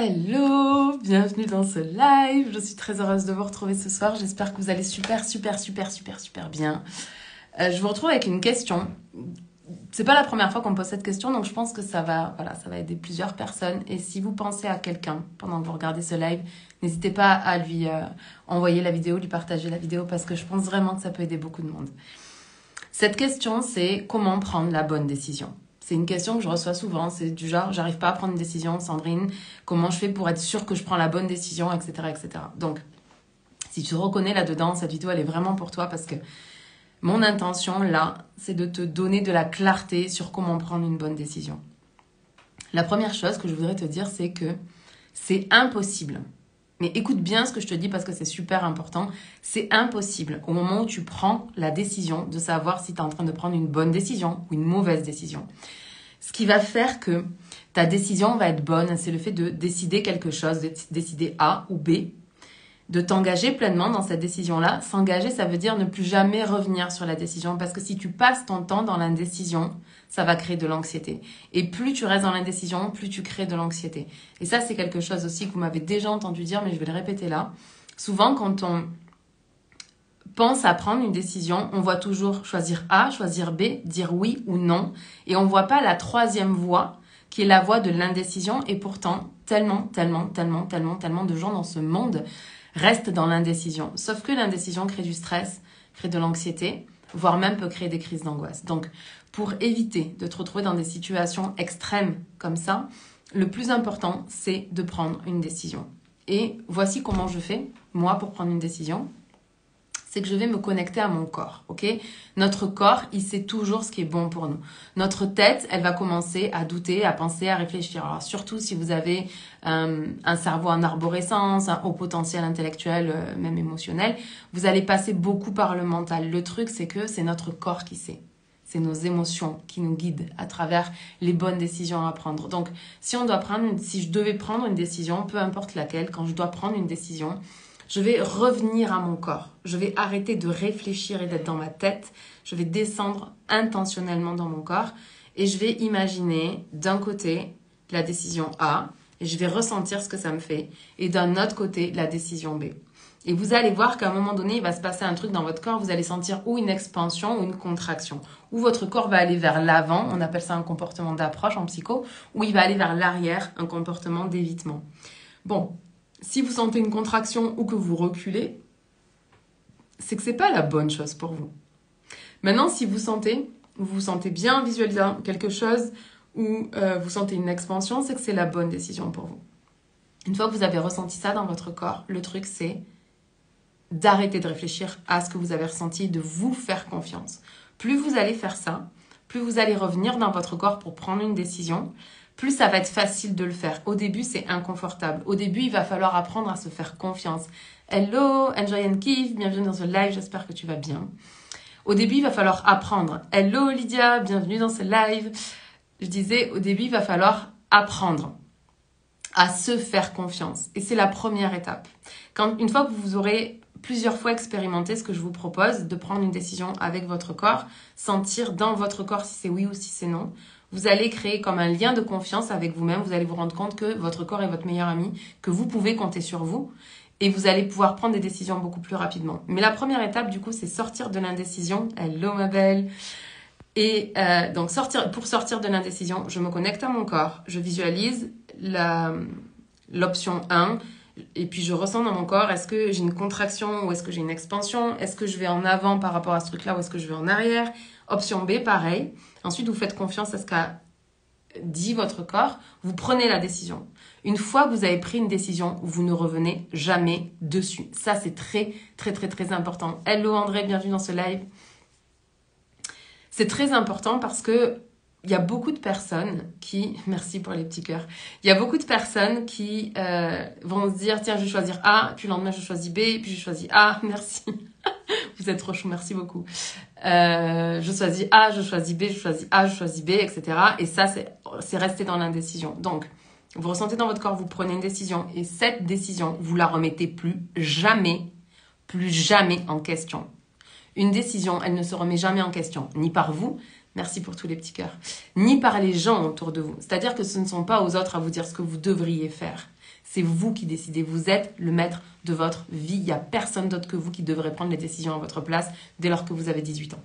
Hello, bienvenue dans ce live. Je suis très heureuse de vous retrouver ce soir. J'espère que vous allez super bien. Je vous retrouve avec une question. C'est pas la première fois qu'on me pose cette question, donc je pense que ça va aider plusieurs personnes. Et si vous pensez à quelqu'un pendant que vous regardez ce live, n'hésitez pas à lui envoyer la vidéo, lui partager la vidéo, parce que je pense vraiment que ça peut aider beaucoup de monde. Cette question, c'est comment prendre la bonne décision. C'est une question que je reçois souvent, c'est du genre, j'arrive pas à prendre une décision, Sandrine, comment je fais pour être sûre que je prends la bonne décision, etc., etc. Donc, si tu te reconnais là-dedans, cette vidéo, elle est vraiment pour toi parce que mon intention, là, c'est de te donner de la clarté sur comment prendre une bonne décision. La première chose que je voudrais te dire, c'est que c'est impossible. Mais écoute bien ce que je te dis parce que c'est super important. C'est impossible au moment où tu prends la décision de savoir si tu es en train de prendre une bonne décision ou une mauvaise décision. Ce qui va faire que ta décision va être bonne, c'est le fait de décider quelque chose, de décider A ou B, de t'engager pleinement dans cette décision-là. S'engager, ça veut dire ne plus jamais revenir sur la décision parce que si tu passes ton temps dans l'indécision, ça va créer de l'anxiété. Et plus tu restes dans l'indécision, plus tu crées de l'anxiété. Et ça, c'est quelque chose aussi que vous m'avez déjà entendu dire, mais je vais le répéter là. Souvent, quand on pense à prendre une décision, on voit toujours choisir A, choisir B, dire oui ou non. Et on ne voit pas la troisième voie, qui est la voie de l'indécision. Et pourtant, tellement de gens dans ce monde restent dans l'indécision. Sauf que l'indécision crée du stress, crée de l'anxiété, voire même peut créer des crises d'angoisse. Donc, pour éviter de te retrouver dans des situations extrêmes comme ça, le plus important, c'est de prendre une décision. Et voici comment je fais, moi, pour prendre une décision. C'est que je vais me connecter à mon corps, ok? Notre corps, il sait toujours ce qui est bon pour nous. Notre tête, elle va commencer à douter, à penser, à réfléchir. Alors surtout si vous avez un cerveau en arborescence, un haut potentiel intellectuel, même émotionnel, vous allez passer beaucoup par le mental. Le truc, c'est que c'est notre corps qui sait. C'est nos émotions qui nous guident à travers les bonnes décisions à prendre. Donc, si je devais prendre une décision, peu importe laquelle, quand je dois prendre une décision, je vais revenir à mon corps. Je vais arrêter de réfléchir et d'être dans ma tête. Je vais descendre intentionnellement dans mon corps et je vais imaginer d'un côté la décision A et je vais ressentir ce que ça me fait et d'un autre côté la décision B. Et vous allez voir qu'à un moment donné, il va se passer un truc dans votre corps. Vous allez sentir ou une expansion ou une contraction. Ou votre corps va aller vers l'avant, on appelle ça un comportement d'approche en psycho, ou il va aller vers l'arrière, un comportement d'évitement. Bon, si vous sentez une contraction ou que vous reculez, c'est que c'est pas la bonne chose pour vous. Maintenant, si vous vous sentez bien visualiser quelque chose ou vous sentez une expansion, c'est que c'est la bonne décision pour vous. Une fois que vous avez ressenti ça dans votre corps, le truc c'est d'arrêter de réfléchir à ce que vous avez ressenti, de vous faire confiance. Plus vous allez faire ça, plus vous allez revenir dans votre corps pour prendre une décision, plus ça va être facile de le faire. Au début, c'est inconfortable. Au début, il va falloir apprendre à se faire confiance. Hello, Enjoy and Give, bienvenue dans ce live, j'espère que tu vas bien. Au début, il va falloir apprendre. Hello Lydia, bienvenue dans ce live. Je disais, au début, il va falloir apprendre à se faire confiance. Et c'est la première étape. Une fois que vous aurez plusieurs fois expérimenté ce que je vous propose, de prendre une décision avec votre corps, sentir dans votre corps si c'est oui ou si c'est non, vous allez créer comme un lien de confiance avec vous-même. Vous allez vous rendre compte que votre corps est votre meilleur ami, que vous pouvez compter sur vous et vous allez pouvoir prendre des décisions beaucoup plus rapidement. Mais la première étape, du coup, c'est sortir de l'indécision. Hello, ma belle. Et donc, pour sortir de l'indécision, je me connecte à mon corps, je visualise l'option 1 et puis je ressens dans mon corps, est-ce que j'ai une contraction ou est-ce que j'ai une expansion? Est-ce que je vais en avant par rapport à ce truc-là ou est-ce que je vais en arrière? Option B, pareil. Ensuite, vous faites confiance à ce qu'a dit votre corps. Vous prenez la décision. Une fois que vous avez pris une décision, vous ne revenez jamais dessus. Ça, c'est très important. Hello André, bienvenue dans ce live. C'est très important parce que il y a beaucoup de personnes qui... Merci pour les petits cœurs. Il y a beaucoup de personnes qui vont se dire, tiens, je vais choisir A, puis le lendemain, je choisis B, puis je choisis A. Merci. Vous êtes trop chou, merci beaucoup. Je choisis A, je choisis B, je choisis A, je choisis B, etc. Et ça, c'est rester dans l'indécision. Donc, vous ressentez dans votre corps, vous prenez une décision. Et cette décision, vous la remettez plus jamais en question. Une décision, elle ne se remet jamais en question, ni par vous, merci pour tous les petits cœurs, ni par les gens autour de vous. C'est-à-dire que ce ne sont pas aux autres à vous dire ce que vous devriez faire. C'est vous qui décidez. Vous êtes le maître de votre vie. Il n'y a personne d'autre que vous qui devrait prendre les décisions à votre place dès lors que vous avez 18 ans.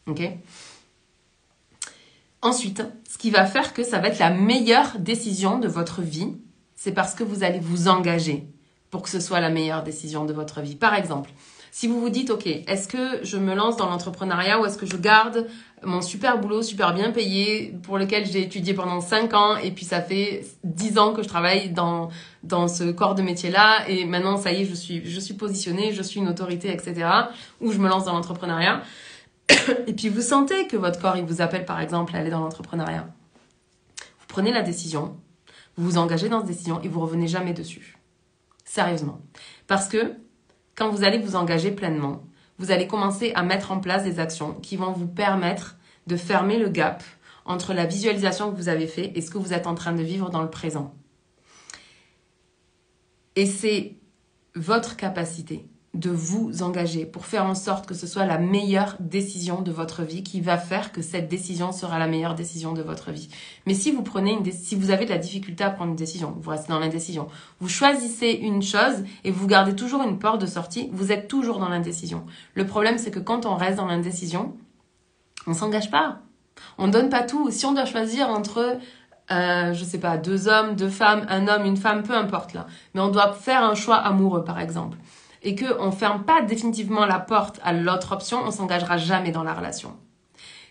Ok ? Ensuite, ce qui va faire que ça va être la meilleure décision de votre vie, c'est parce que vous allez vous engager pour que ce soit la meilleure décision de votre vie. Par exemple, si vous vous dites, ok, est-ce que je me lance dans l'entrepreneuriat ou est-ce que je garde mon super boulot, super bien payé, pour lequel j'ai étudié pendant 5 ans et puis ça fait 10 ans que je travaille dans ce corps de métier-là et maintenant, ça y est, je suis positionnée, je suis une autorité, etc. Ou je me lance dans l'entrepreneuriat. Et puis vous sentez que votre corps, il vous appelle par exemple à aller dans l'entrepreneuriat. Vous prenez la décision, vous vous engagez dans cette décision et vous revenez jamais dessus. Sérieusement. Parce que quand vous allez vous engager pleinement, vous allez commencer à mettre en place des actions qui vont vous permettre de fermer le gap entre la visualisation que vous avez faite et ce que vous êtes en train de vivre dans le présent. Et c'est votre capacité de vous engager pour faire en sorte que ce soit la meilleure décision de votre vie qui va faire que cette décision sera la meilleure décision de votre vie. Mais si vous si vous avez de la difficulté à prendre une décision, vous restez dans l'indécision, vous choisissez une chose et vous gardez toujours une porte de sortie, vous êtes toujours dans l'indécision. Le problème, c'est que quand on reste dans l'indécision, on s'engage pas. On ne donne pas tout. Si on doit choisir entre je sais pas, 2 hommes, 2 femmes, un homme, une femme, peu importe là. Mais on doit faire un choix amoureux, par exemple. Et qu'on ne ferme pas définitivement la porte à l'autre option, on ne s'engagera jamais dans la relation.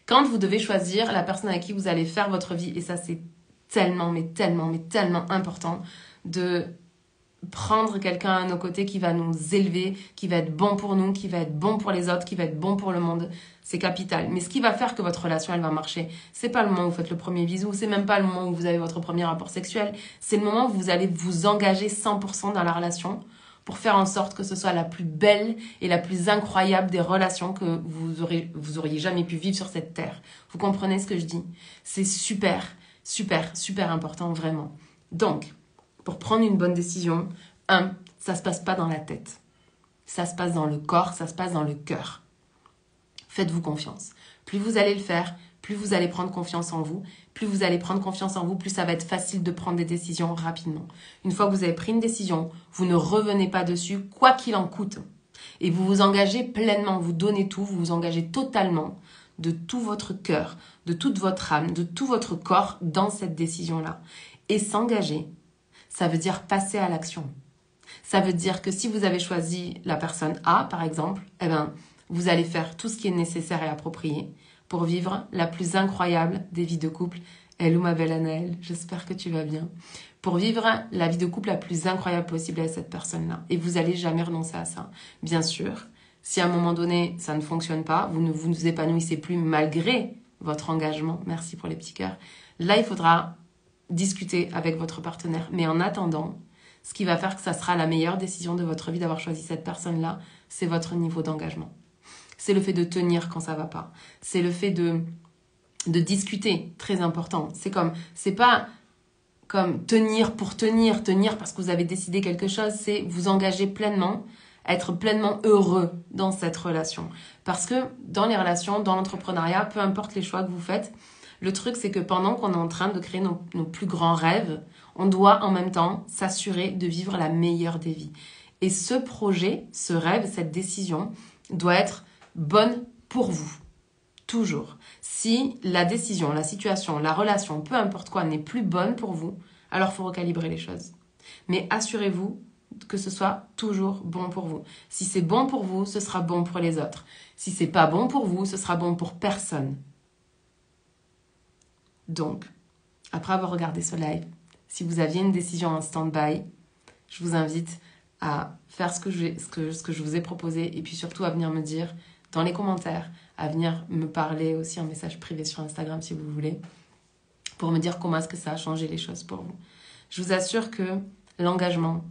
Quand vous devez choisir la personne avec qui vous allez faire votre vie, et ça c'est tellement, mais tellement, mais tellement important de prendre quelqu'un à nos côtés qui va nous élever, qui va être bon pour nous, qui va être bon pour les autres, qui va être bon pour le monde, c'est capital. Mais ce qui va faire que votre relation, elle va marcher, c'est pas le moment où vous faites le premier bisou, c'est même pas le moment où vous avez votre premier rapport sexuel, c'est le moment où vous allez vous engager 100% dans la relation pour faire en sorte que ce soit la plus belle et la plus incroyable des relations que vous auriez jamais pu vivre sur cette terre. Vous comprenez ce que je dis? C'est super, super, super important, vraiment. Donc, pour prendre une bonne décision, ça se passe pas dans la tête. Ça se passe dans le corps, ça se passe dans le cœur. Faites-vous confiance. Plus vous allez le faire, plus vous allez prendre confiance en vous. Plus vous allez prendre confiance en vous, plus ça va être facile de prendre des décisions rapidement. Une fois que vous avez pris une décision, vous ne revenez pas dessus, quoi qu'il en coûte. Et vous vous engagez pleinement, vous donnez tout, vous vous engagez totalement de tout votre cœur, de toute votre âme, de tout votre corps dans cette décision-là. Et s'engager, ça veut dire passer à l'action. Ça veut dire que si vous avez choisi la personne A, par exemple, vous allez faire tout ce qui est nécessaire et approprié pour vivre la plus incroyable des vies de couple. Hello ma belle Anaëlle, j'espère que tu vas bien. Pour vivre la vie de couple la plus incroyable possible avec cette personne-là. Et vous n'allez jamais renoncer à ça. Bien sûr, si à un moment donné, ça ne fonctionne pas, vous ne vous épanouissez plus malgré votre engagement, merci pour les petits cœurs, là, il faudra discuter avec votre partenaire. Mais en attendant, ce qui va faire que ça sera la meilleure décision de votre vie d'avoir choisi cette personne-là, c'est votre niveau d'engagement. C'est le fait de tenir quand ça va pas. C'est le fait de discuter, très important. C'est pas comme tenir pour tenir parce que vous avez décidé quelque chose, c'est vous engager pleinement, être pleinement heureux dans cette relation. Parce que dans les relations, dans l'entrepreneuriat, peu importe les choix que vous faites, le truc c'est que pendant qu'on est en train de créer nos plus grands rêves, on doit en même temps s'assurer de vivre la meilleure des vies. Et ce projet, ce rêve, cette décision doit être bonne pour vous. Toujours. Si la décision, la situation, la relation, peu importe quoi, n'est plus bonne pour vous, alors il faut recalibrer les choses. Mais assurez-vous que ce soit toujours bon pour vous. Si c'est bon pour vous, ce sera bon pour les autres. Si c'est pas bon pour vous, ce sera bon pour personne. Donc, après avoir regardé ce live, si vous aviez une décision en stand-by, je vous invite à faire ce que je vous ai proposé et puis surtout à venir me dire dans les commentaires, à venir me parler aussi en message privé sur Instagram si vous voulez, pour me dire comment est-ce que ça a changé les choses pour vous. Je vous assure que l'engagement,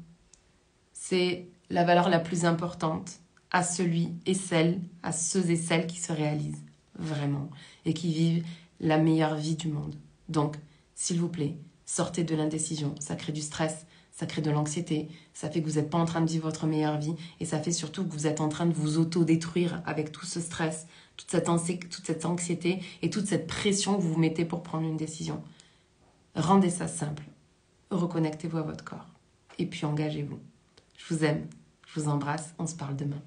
c'est la valeur la plus importante à ceux et celles qui se réalisent vraiment et qui vivent la meilleure vie du monde. Donc, s'il vous plaît, sortez de l'indécision, ça crée du stress, ça crée de l'anxiété, ça fait que vous n'êtes pas en train de vivre votre meilleure vie et ça fait surtout que vous êtes en train de vous auto-détruire avec tout ce stress, toute cette anxiété et toute cette pression que vous vous mettez pour prendre une décision. Rendez ça simple. Reconnectez-vous à votre corps Et puis engagez-vous. Je vous aime, je vous embrasse, on se parle demain.